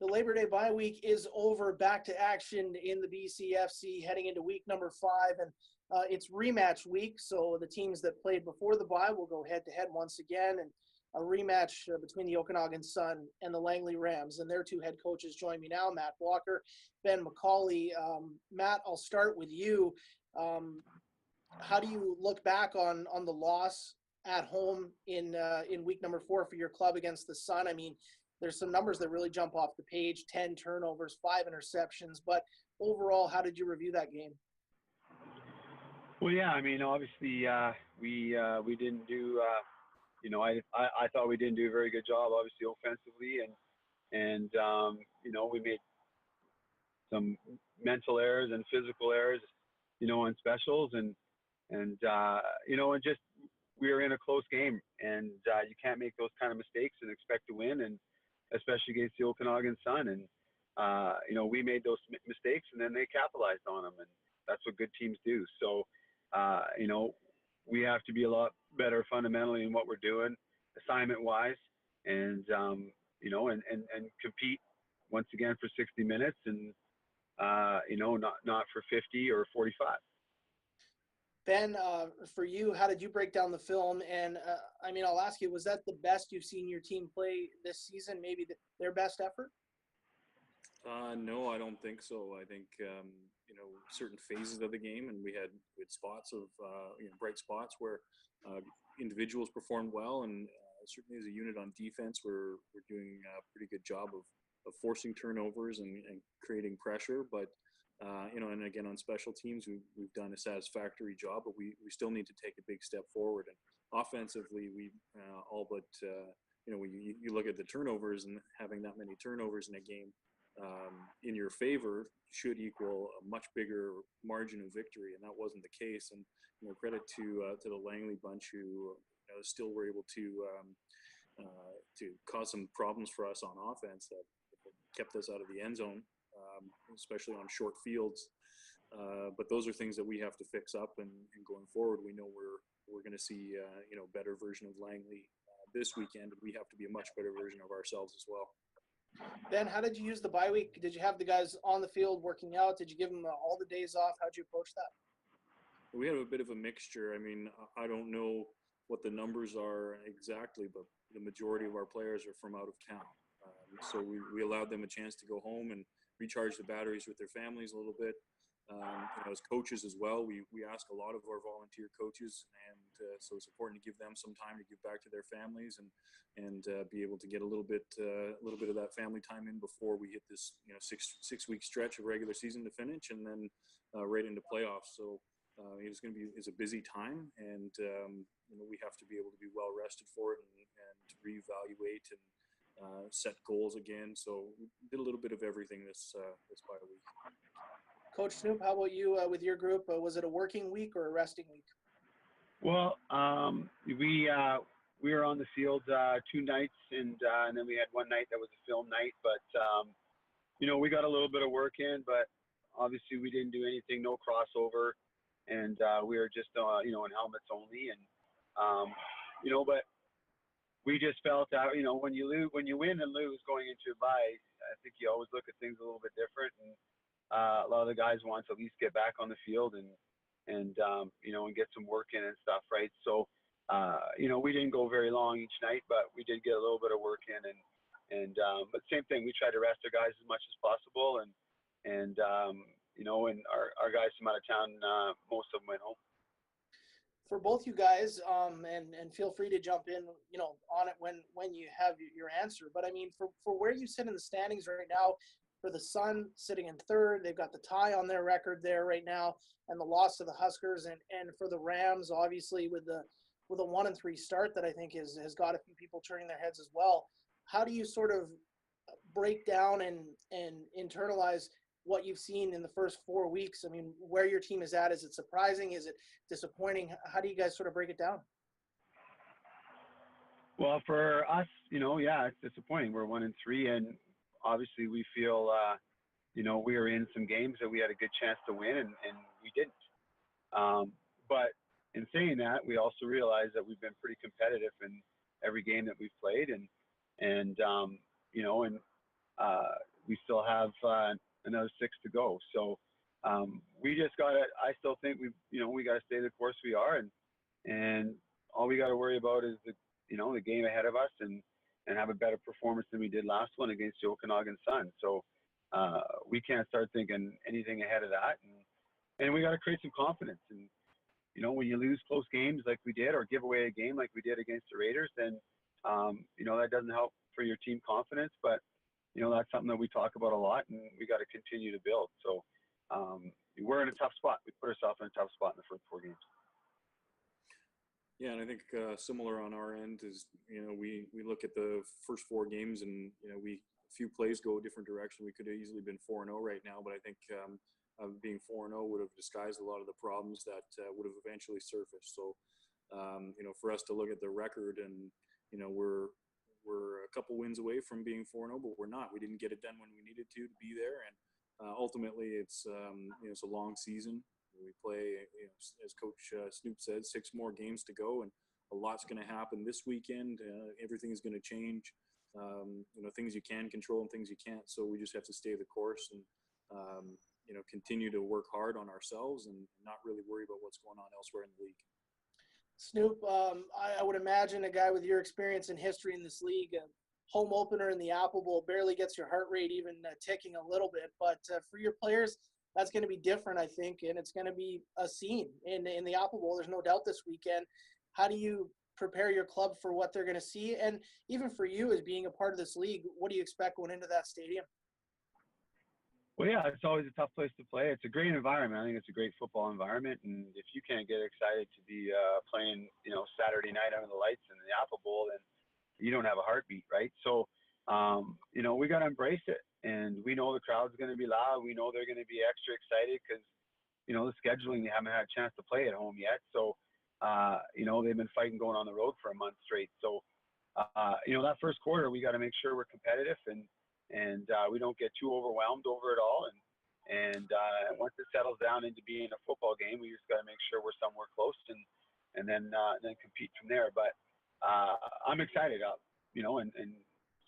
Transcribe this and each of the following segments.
The Labor Day bye week is over. Back to action in the BCFC, heading into week number 5, and it's rematch week. So the teams that played before the bye will go head-to-head once again, and a rematch between the Okanagan Sun and the Langley Rams. And their two head coaches join me now, Matt Blokker, Ben Macauley. Matt, I'll start with you. How do you look back on the loss at home in week number 4 for your club against the Sun? I mean, there's some numbers that really jump off the page: 10 turnovers, 5 interceptions. But overall, how did you review that game? Well, yeah, I mean, obviously we didn't do. I thought we didn't do a very good job, obviously offensively, and we made some mental errors and physical errors, on specials, and just we were in a close game, and you can't make those kind of mistakes and expect to win, and especially against the Okanagan Sun. And we made those mistakes, and then they capitalized on them, and that's what good teams do. So we have to be a lot better fundamentally in what we're doing, assignment-wise, and and compete once again for 60 minutes, and not for 50 or 45. Ben, for you, how did you break down the film? And I'll ask you, was that the best you've seen your team play this season? Maybe their best effort? No, I don't think so. I think certain phases of the game, and we had spots of bright spots where individuals performed well, and certainly as a unit on defense, we're doing a pretty good job of forcing turnovers and creating pressure. But and again on special teams, we've done a satisfactory job, but we still need to take a big step forward. And offensively, we all but when you look at the turnovers, and having that many turnovers in a game in your favor should equal a much bigger margin of victory, and that wasn't the case. And credit to the Langley bunch, who still were able to cause some problems for us on offense that kept us out of the end zone, especially on short fields. But those are things that we have to fix up, and going forward, we know we're going to see better version of Langley this weekend, and we have to be a much better version of ourselves as well. Ben, how did you use the bye week? Did you have the guys on the field working out? Did you give them all the days off? How'd you approach that? We have a bit of a mixture. I mean, I don't know what the numbers are exactly, but the majority of our players are from out of town. So we allowed them a chance to go home and recharge the batteries with their families a little bit. As coaches as well, we ask a lot of our volunteer coaches, and so it's important to give them some time to give back to their families and be able to get a little bit of that family time in before we hit this 6-week stretch of regular season to finish, and then right into playoffs. So it's a busy time, and we have to be able to be well rested for it and reevaluate and set goals again. So we did a little bit of everything this bye week. Coach Snoop, how about you with your group? Was it a working week or a resting week? Well, we were on the field 2 nights, and then we had one night that was a film night. But we got a little bit of work in, but obviously we didn't do anything, no crossover, and we were just in helmets only. And but we just felt that when you win and lose going into a bye, I think you always look at things a little bit different, and a lot of the guys want to at least get back on the field and get some work in and stuff, right? So we didn't go very long each night, but we did get a little bit of work in, but same thing, we tried to rest our guys as much as possible, and our guys from out of town, most of them went home. For both you guys, and feel free to jump in, on it when you have your answer. But I mean, for where you sit in the standings right now, for the Sun sitting in 3rd, they've got the tie on their record there right now, and the loss to the Huskers, and for the Rams, obviously with a 1-3 start that I think has got a few people turning their heads as well. How do you sort of break down and internalize what you've seen in the first 4 weeks? I mean, where your team is at, is it surprising? Is it disappointing? How do you guys sort of break it down? Well, for us, yeah, it's disappointing. We're 1-3, and obviously we feel, we were in some games that we had a good chance to win, and we didn't. But in saying that, we also realize that we've been pretty competitive in every game that we've played, and we still have another 6 to go. So we just got to, I still think we got to stay the course we are. And all we got to worry about is the game ahead of us and have a better performance than we did last one against the Okanagan Sun. So we can't start thinking anything ahead of that. And we got to create some confidence. And, when you lose close games like we did or give away a game like we did against the Raiders, then, that doesn't help for your team confidence. But, that's something that we talk about a lot, and we got to continue to build. So we're in a tough spot. We put ourselves in a tough spot in the first 4 games. Yeah, and I think similar on our end is, we look at the first 4 games and, a few plays go a different direction. We could have easily been 4-0 right now, but I think being 4-0 would have disguised a lot of the problems that would have eventually surfaced. So, for us to look at the record and, we're a couple wins away from being 4-0, but we're not. We didn't get it done when we needed to be there. And ultimately, it's a long season. We play, as Coach Snoop said, 6 more games to go, and a lot's going to happen this weekend. Everything is going to change. Things you can control and things you can't. So we just have to stay the course and, continue to work hard on ourselves and not really worry about what's going on elsewhere in the league. Snoop, I would imagine a guy with your experience and history in this league, a home opener in the Apple Bowl barely gets your heart rate even ticking a little bit. But for your players, that's going to be different, I think, and it's going to be a scene in the Apple Bowl. There's no doubt this weekend. How do you prepare your club for what they're going to see? And even for you as being a part of this league, what do you expect going into that stadium? Well, yeah, it's always a tough place to play. It's a great environment. I think it's a great football environment. And if you can't get excited to be playing, Saturday night under the lights in the Apple Bowl, then you don't have a heartbeat, right? So, we got to embrace it. And we know the crowd's going to be loud. We know they're going to be extra excited because, the scheduling, they haven't had a chance to play at home yet. So, they've been fighting going on the road for a month straight. So, that first quarter, we got to make sure we're competitive and we don't get too overwhelmed over it all. And once it settles down into being a football game, we just got to make sure we're somewhere close and then compete from there. But I'm excited, and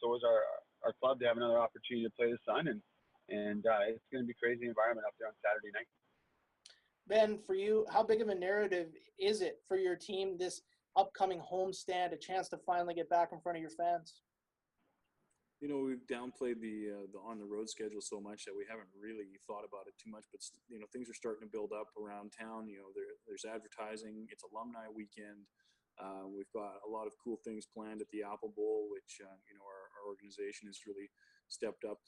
so is our club to have another opportunity to play the Sun, and it's going to be a crazy environment up there on Saturday night. Ben, for you, how big of a narrative is it for your team, this upcoming homestand, a chance to finally get back in front of your fans? We've downplayed the on the road schedule so much that we haven't really thought about it too much. But things are starting to build up around town. There's advertising. It's alumni weekend. We've got a lot of cool things planned at the Apple Bowl, which our organization has really stepped up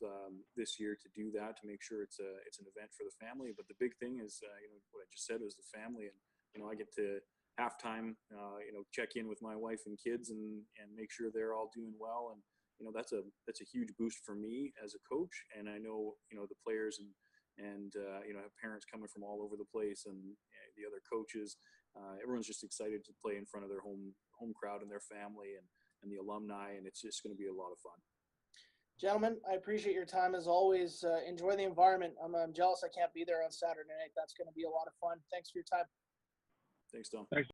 this year to do that, to make sure it's an event for the family. But the big thing is what I just said was the family, and I get to halftime check in with my wife and kids and make sure they're all doing well. And that's a huge boost for me as a coach. And I know the players and have parents coming from all over the place, and the other coaches. Everyone's just excited to play in front of their home crowd and their family and the alumni, and it's just going to be a lot of fun. Gentlemen, I appreciate your time as always. Enjoy the environment. I'm jealous I can't be there on Saturday night. That's going to be a lot of fun. Thanks for your time. Thanks, Tom. Thanks.